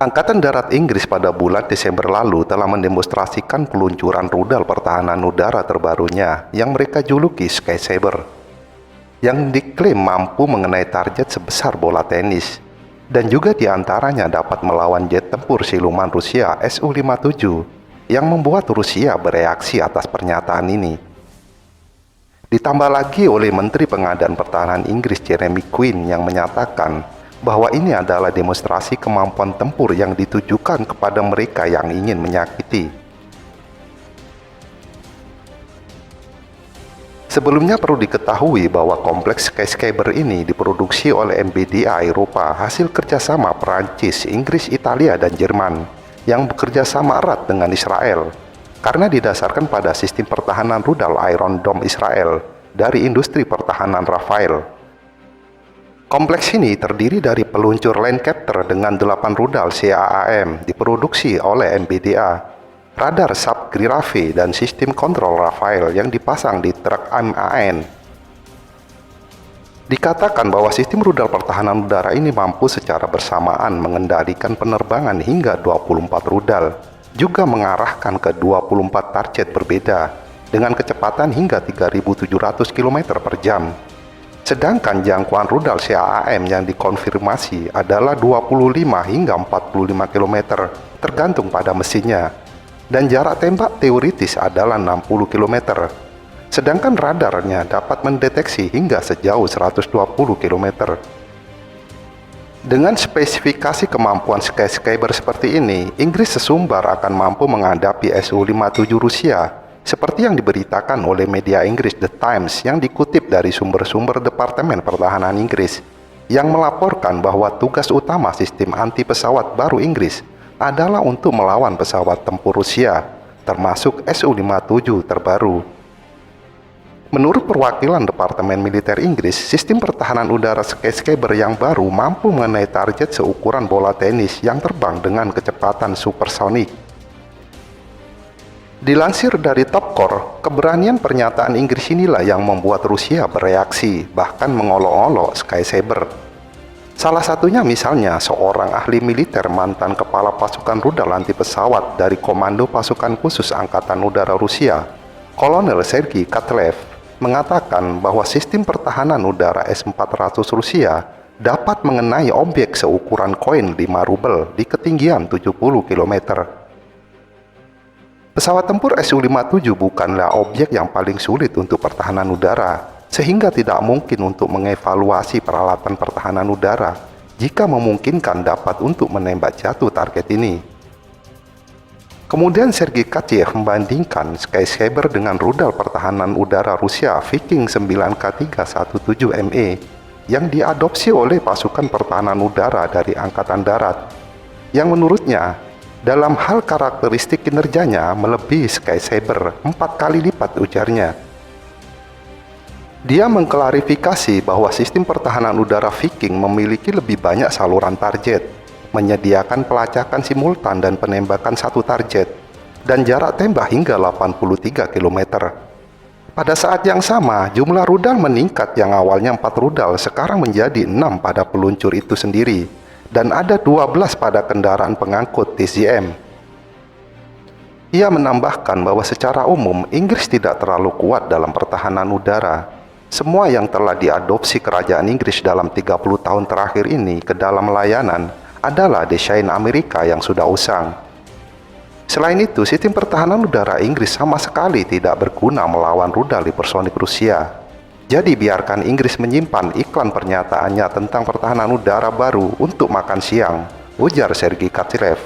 Angkatan Darat Inggris pada bulan Desember lalu telah mendemonstrasikan peluncuran rudal pertahanan udara terbarunya yang mereka juluki Sky Saber, yang diklaim mampu mengenai target sebesar bola tenis, dan juga diantaranya dapat melawan jet tempur siluman Rusia Su-57 yang membuat Rusia bereaksi atas pernyataan ini. Ditambah lagi oleh Menteri Pengadaan Pertahanan Inggris Jeremy Quinn yang menyatakan bahwa ini adalah demonstrasi kemampuan tempur yang ditujukan kepada mereka yang ingin menyakiti. Sebelumnya perlu diketahui bahwa kompleks Sky-Saber ini diproduksi oleh MBDA Eropa hasil kerjasama Perancis, Inggris, Italia, dan Jerman yang bekerja sama erat dengan Israel karena didasarkan pada sistem pertahanan rudal Iron Dome Israel dari industri pertahanan Rafael. Kompleks ini terdiri dari peluncur Lancaster dengan 8 rudal CAAM diproduksi oleh MBDA, radar sub-Giraffe, dan sistem kontrol Rafael yang dipasang di truk MAN. Dikatakan bahwa sistem rudal pertahanan udara ini mampu secara bersamaan mengendalikan penerbangan hingga 24 rudal, juga mengarahkan ke 24 target berbeda dengan kecepatan hingga 3.700 km per jam. Sedangkan jangkauan rudal CAAM yang dikonfirmasi adalah 25 hingga 45 km tergantung pada mesinnya, dan jarak tembak teoritis adalah 60 km. Sedangkan radarnya dapat mendeteksi hingga sejauh 120 km. Dengan spesifikasi kemampuan Sky-Saber seperti ini, Inggris sesumbar akan mampu menghadapi Su-57 Rusia, seperti yang diberitakan oleh media Inggris The Times yang dikutip dari sumber-sumber Departemen Pertahanan Inggris, yang melaporkan bahwa tugas utama sistem anti-pesawat baru Inggris adalah untuk melawan pesawat tempur Rusia, termasuk Su-57 terbaru. Menurut perwakilan Departemen Militer Inggris, sistem pertahanan udara Sky-Saber yang baru mampu mengenai target seukuran bola tenis yang terbang dengan kecepatan supersonik. Dilansir dari Topcore, keberanian pernyataan Inggris inilah yang membuat Rusia bereaksi, bahkan mengolok-olok Sky-Saber. Salah satunya misalnya seorang ahli militer mantan kepala pasukan rudal anti pesawat dari Komando Pasukan Khusus Angkatan Udara Rusia, Kolonel Sergei Katlev, mengatakan bahwa sistem pertahanan udara S-400 Rusia dapat mengenai objek seukuran koin 5 rubel di ketinggian 70 km. Pesawat tempur Su-57 bukanlah objek yang paling sulit untuk pertahanan udara, sehingga tidak mungkin untuk mengevaluasi peralatan pertahanan udara jika memungkinkan dapat untuk menembak jatuh target ini. Kemudian Sergei Katlev membandingkan Sky-Saber dengan rudal pertahanan udara Rusia Viking 9K317ME yang diadopsi oleh pasukan pertahanan udara dari Angkatan Darat, yang menurutnya dalam hal karakteristik kinerjanya melebihi Sky-Saber 4 kali lipat, ujarnya. Dia mengklarifikasi bahwa sistem pertahanan udara Viking memiliki lebih banyak saluran target, menyediakan pelacakan simultan dan penembakan satu target, dan jarak tembak hingga 83 km. Pada saat yang sama, jumlah rudal meningkat yang awalnya 4 rudal sekarang menjadi 6 pada peluncur itu sendiri, dan ada 12 pada kendaraan pengangkut TZM. Ia menambahkan bahwa secara umum Inggris tidak terlalu kuat dalam pertahanan udara. Semua yang telah diadopsi kerajaan Inggris dalam 30 tahun terakhir ini ke dalam layanan adalah desain Amerika yang sudah usang. Selain itu, sistem pertahanan udara Inggris sama sekali tidak berguna melawan rudal hipersonik Rusia. Jadi biarkan Inggris menyimpan iklan pernyataannya tentang pertahanan udara baru untuk makan siang, ujar Sergei Katlev.